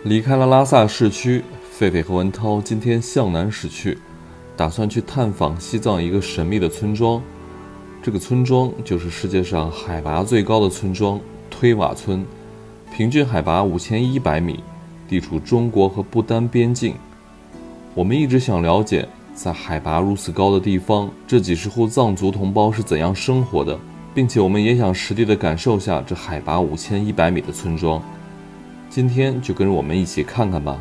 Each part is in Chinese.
离开了拉萨市区，狒狒和文涛今天向南驶去，打算去探访西藏一个神秘的村庄。这个村庄就是世界上海拔最高的村庄推瓦村，平均海拔5100米，地处中国和不丹边境。我们一直想了解，在海拔如此高的地方，这几十户藏族同胞是怎样生活的，并且我们也想实地的感受下这海拔5100米的村庄。今天就跟着我们一起看看吧。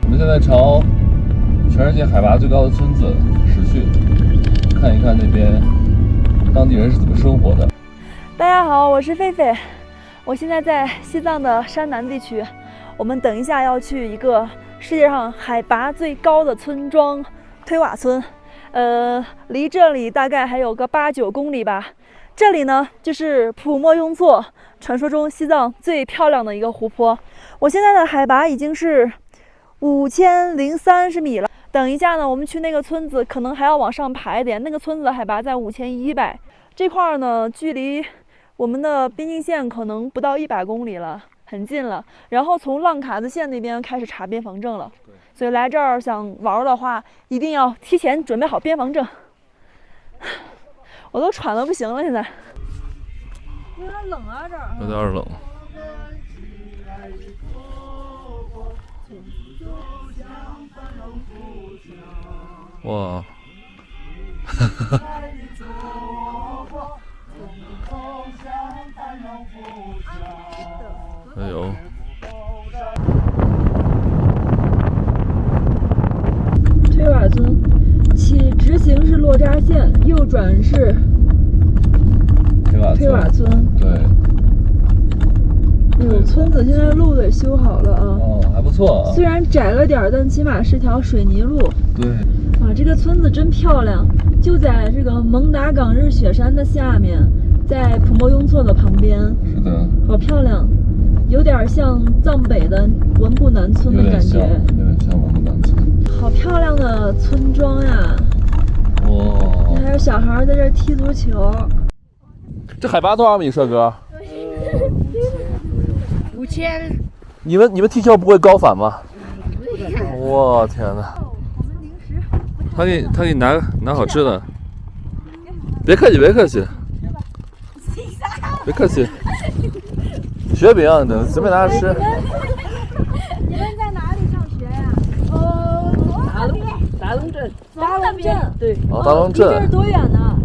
我们现在朝全世界海拔最高的村子驶去，看一看那边当地人是怎么生活的。大家好，我是狒狒，我现在在西藏的山南地区。我们等一下要去一个世界上海拔最高的村庄推瓦村，离这里大概还有个8-9公里吧。这里呢就是普莫雍措，传说中西藏最漂亮的一个湖泊。我现在的海拔已经是5030米了。等一下呢，我们去那个村子可能还要往上爬一点，那个村子的海拔在5100。这块呢距离我们的边境线可能不到100公里了，很近了。然后从浪卡子县那边开始查边防证了，所以来这儿想玩的话，一定要提前准备好边防证。我都喘得不行了，现在有点冷啊，这儿有点冷。哇！哎呦！推瓦村起直行是洛扎县，右转是推瓦村。对。哎呦，村子现在路也修好了啊！哦，还不错啊。虽然窄了点，但起码是条水泥路。对。哇，这个村子真漂亮，就在这个蒙达岗日雪山的下面，在普莫雍措的旁边。是的。好漂亮，有点像藏北的文布南村的感觉。有点像文布南村。好漂亮的村庄呀！哇！还有小孩在这踢足球。这海拔多少米，帅哥？5000。你们踢球不会高反吗？我天哪！他给你拿好吃的。别客气，别客气，别客气。雪饼，等随便拿着吃。你们在哪里上学呀？大龙镇。大龙镇，对。哦，大龙镇。这是多远呢？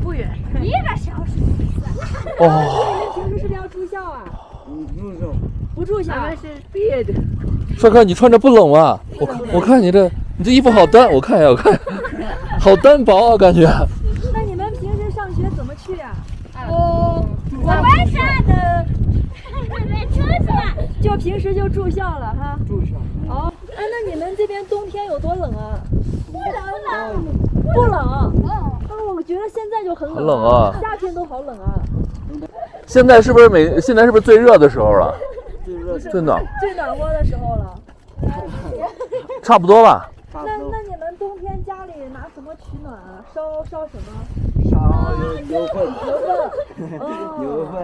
不远，1个小时。哦。你们平时是不是要住校啊？不住校。俺们是毕业的。帅哥，你穿着不冷吗？我看你这衣服好单，我看一下，好单薄啊，感觉。那你们平时上学怎么去呀？我晚上的，就平时就住校了哈。住校。哦，那你们这边冬天有多冷啊？不冷。不冷。我觉得现在就很冷。很冷啊。夏天都好冷啊。现在是不是最热的时候了？最暖和的时候了。差不多吧。那你们冬天家里拿什么取暖啊？烧什么？烧油粉。油粉。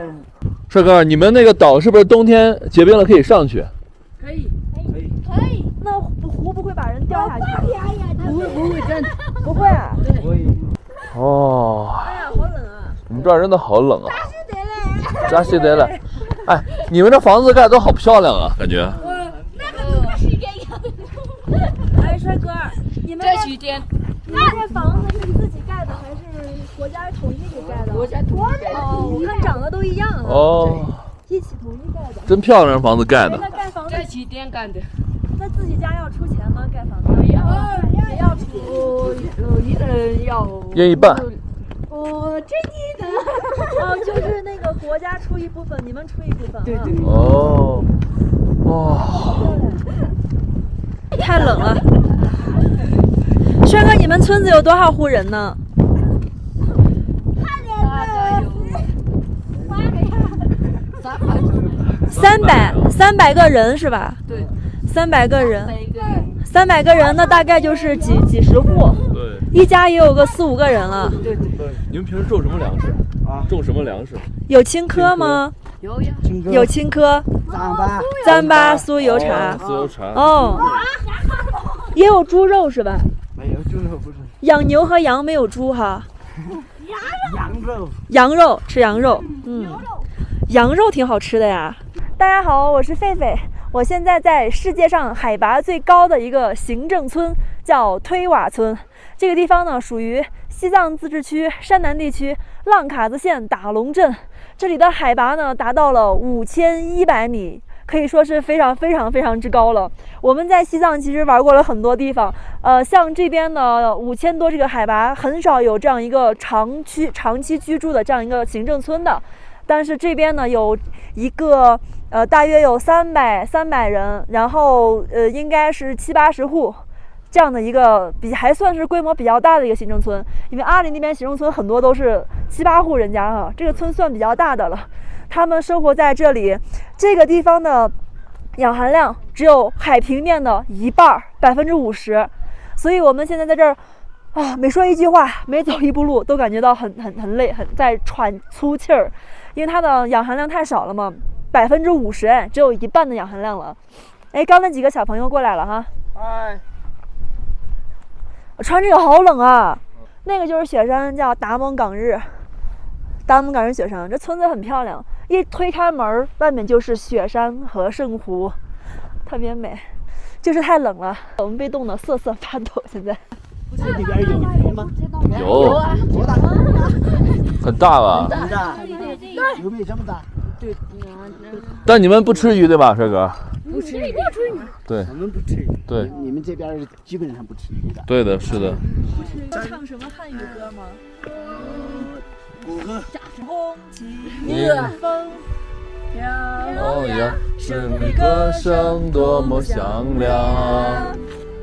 帅哥，你们那个岛是不是冬天结冰了可以上去？可以。那湖不会把人掉下去？不会真。不会啊。会。哦。哎呀，好冷啊！你们这儿真的好冷啊。扎西德勒。哎，你们这房子盖都好漂亮啊，感觉。那个不是这样。哎，帅哥，你们这几天，你们这房子是自己盖的还是国家统一给盖的？国家统一盖的。哦，我看长得都一样啊。哦。一起统一盖的。真漂亮，房子盖的。那盖房子这几天干的。那自己家要出钱吗？盖房子？也要出。一人要。1一半。这你的。就是那个国家出一部分，你们出一部分。对。哦。哇。太冷了。帅哥，你们村子有多少户人呢？300个人是吧？对。300个人，300个人，那大概就是几十户。对。一家也有个4、5个人了。对对，你们平时种什么粮食啊？种什么粮食？有青稞吗？有呀，有青稞、糌粑、酥油茶。酥油茶。哦，也有猪肉是吧？没有猪肉不是。养牛和羊没有猪哈。羊肉吃羊肉，羊肉挺好吃的呀。大家好，我是狒狒，我现在在世界上海拔最高的一个行政村，叫推瓦村。这个地方呢，属于西藏自治区山南地区浪卡子县打龙镇。这里的海拔呢，达到了5100米。可以说是非常之高了。我们在西藏其实玩过了很多地方，像这边呢5000多这个海拔，很少有这样一个长期居住的这样一个行政村的。但是这边呢有一个大约有300人，然后应该是70、80户。这样的一个还算是规模比较大的一个行政村，因为阿里那边行政村很多都是7、8户人家哈，这个村算比较大的了。他们生活在这里，这个地方的氧含量只有海平面的一半，50%。所以我们现在在这儿啊，每说一句话，每走一步路，都感觉到很累，在喘粗气儿，因为它的氧含量太少了嘛，50%哎，只有一半的氧含量了。哎，刚那几个小朋友过来了哈。哎。我穿这个好冷啊！那个就是雪山，叫达蒙岗日雪山。这村子很漂亮，一推开门，外面就是雪山和圣湖，特别美。就是太冷了，我们被冻得瑟瑟发抖。现在这里边有鱼吗？有，很大吧？很大，有没有这么大？对。但你们不吃鱼对吧，帅哥？不吃鱼，对，我们不吃鱼。对，你们这边基本上不吃鱼的。对的，是的。唱什么汉语歌吗？谷歌。红旗逆风飘扬，胜利歌声多么响亮，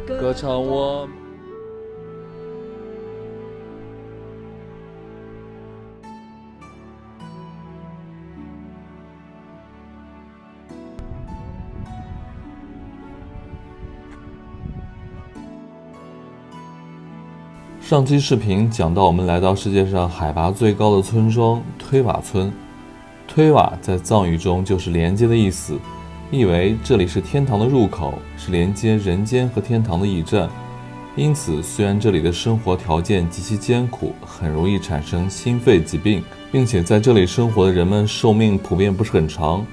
歌唱我。上期视频讲到，我们来到世界上海拔最高的村庄推瓦村。推瓦在藏语中就是连接的意思，意为这里是天堂的入口，是连接人间和天堂的驿站。因此，虽然这里的生活条件极其艰苦，很容易产生心肺疾病，并且在这里生活的人们寿命普遍不是很长，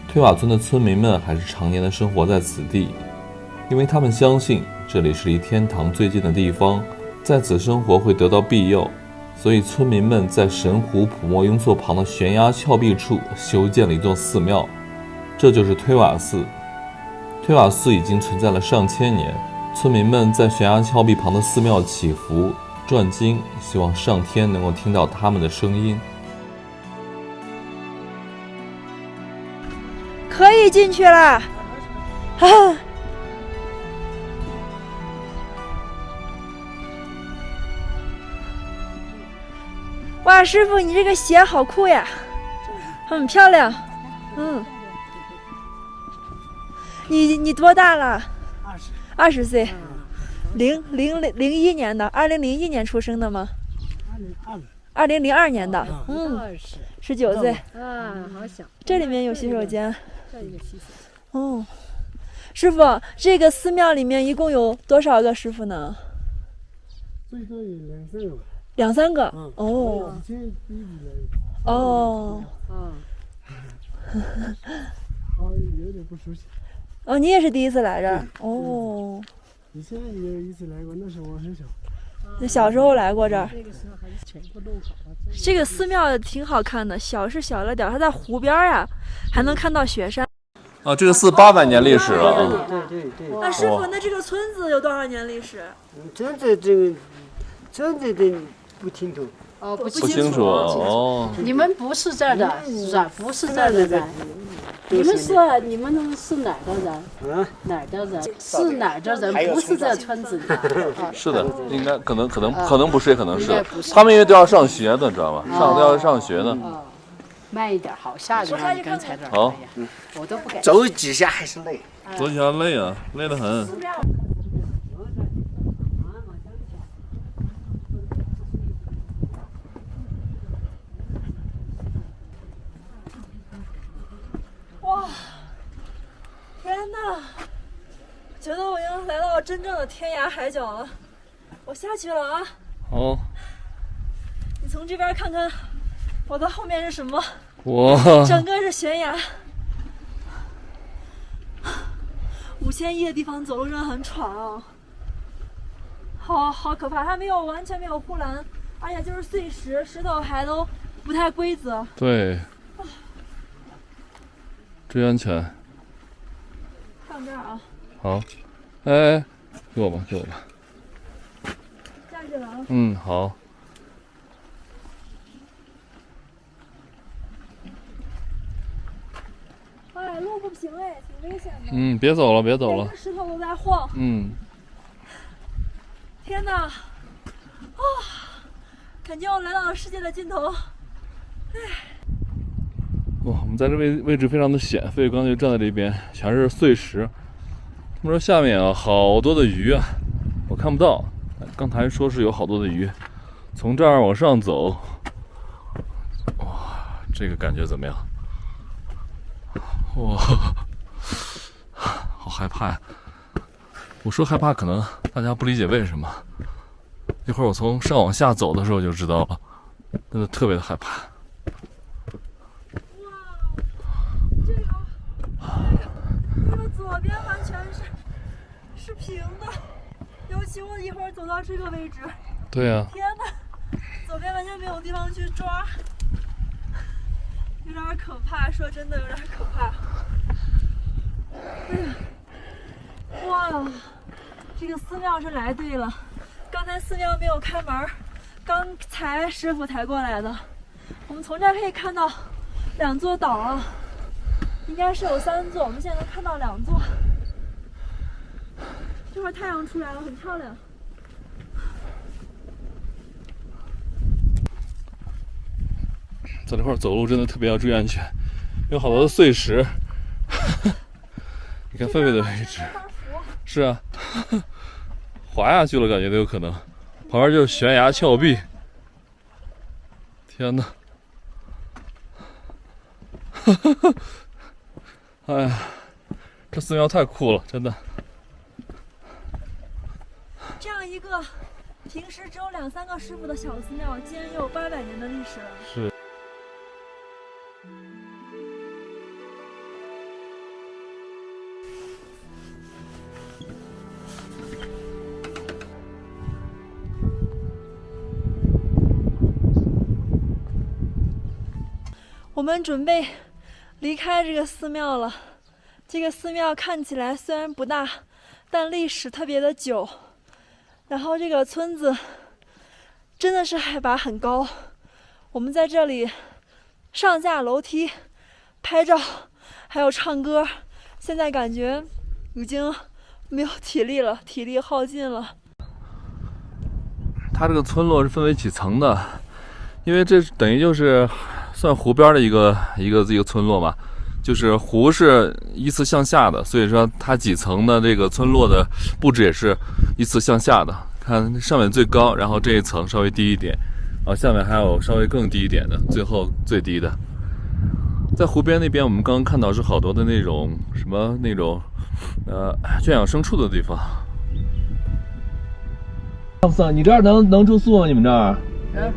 推瓦村的村民们还是常年的生活在此地，因为他们相信这里是离天堂最近的地方，在此生活会得到庇佑，所以村民们在神湖普莫雍措旁的悬崖峭壁处修建了一座寺庙，这就是推瓦寺。推瓦寺已经存在了上千年，村民们在悬崖峭壁旁的寺庙祈福、转经，希望上天能够听到他们的声音。可以进去了，哈哈。哇，师傅，你这个鞋好酷呀，很漂亮。你多大了？20岁。01年的，2001年出生的吗？2002年的。19岁。啊，好小。这里面有洗手间。这里有洗手。哦，师傅，这个寺庙里面一共有多少个师傅呢？最多有2、3个。2、3个。哦。哦。有点不熟悉。哦，你也是第一次来这儿？哦。以前也有一次来过，那时候我很小。小时候来过这儿。这个时候还是全部弄好了。这个寺庙挺好看的，小是小了点，它在湖边呀，还能看到雪山。啊，这个寺800年历史了。对。那师傅，那这个村子有多少年历史？村子的不清楚。哦，不清楚哦。你们不是这儿的，是吧？不是这儿的人。你们是哪儿的人？哪儿的人？是哪儿的人？不是这村子的。是的，应该可能不是，也可能是。他们因为都要上学的，知道吗？都要上学呢。慢一点，好吓人啊！你刚才这儿。好。我都不敢。走几下还是累。走几下累啊，累得很。觉得我已经来到真正的天涯海角了。我下去了啊！好，你从这边看看，我的后面是什么？哇，整个是悬崖。5100的地方走路真的很喘啊，好可怕！它完全没有护栏，而且就是碎石，石头还都不太规则。对，注意安全。上这儿啊！好，哎，给我吧，给我吧。下去了啊！嗯，好。哎，路不平哎，挺危险的。嗯，别走了，别走了。石头都在晃。嗯。天哪！感觉我来到了世界的尽头。哇，我们在这位置非常的险，所以刚才就站在这边，全是碎石。他们说下面啊好多的鱼啊，我看不到。刚才说是有好多的鱼。从这儿往上走，哇，这个感觉怎么样？哇，好害怕呀！我说害怕，可能大家不理解为什么。一会儿我从上往下走的时候就知道了，真的特别的害怕。这个左边完全是平的，尤其我一会儿走到这个位置，对呀。天哪，左边完全没有地方去抓，有点可怕。说真的，有点可怕。哇，这个寺庙是来对了。刚才寺庙没有开门，刚才师傅抬过来的。我们从这儿可以看到2座岛啊，应该是有3座，我们现在能看到2座。这会儿太阳出来了，很漂亮。在这块走路真的特别要注意安全，有好多的碎石。你看狒狒的位置，是啊，滑下去了，感觉都有可能。旁边就是悬崖峭壁，天哪！哎呀，这寺庙太酷了，真的。这样一个平时只有2-3个师傅的小寺庙，竟然有800年的历史了。是。我们准备离开这个寺庙了。这个寺庙看起来虽然不大，但历史特别的久。然后这个村子真的是海拔很高，我们在这里上下楼梯、拍照，还有唱歌。现在感觉已经没有体力了，体力耗尽了。它这个村落是分为几层的，因为这等于就是算湖边的一个村落嘛，就是湖是依次向下的，所以说它几层的这个村落的布置也是依次向下的。看上面最高，然后这一层稍微低一点，然后下面还有稍微更低一点的，最后最低的。在湖边那边，我们刚刚看到是好多的那种什么那种圈养牲畜的地方。阿布桑，你这儿能住宿吗？你们这儿？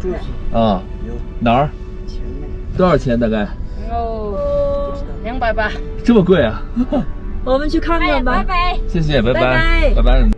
住宿啊？哪儿？多少钱大概280。这么贵啊？我们去看看吧。拜拜。谢谢，拜拜拜。拜拜。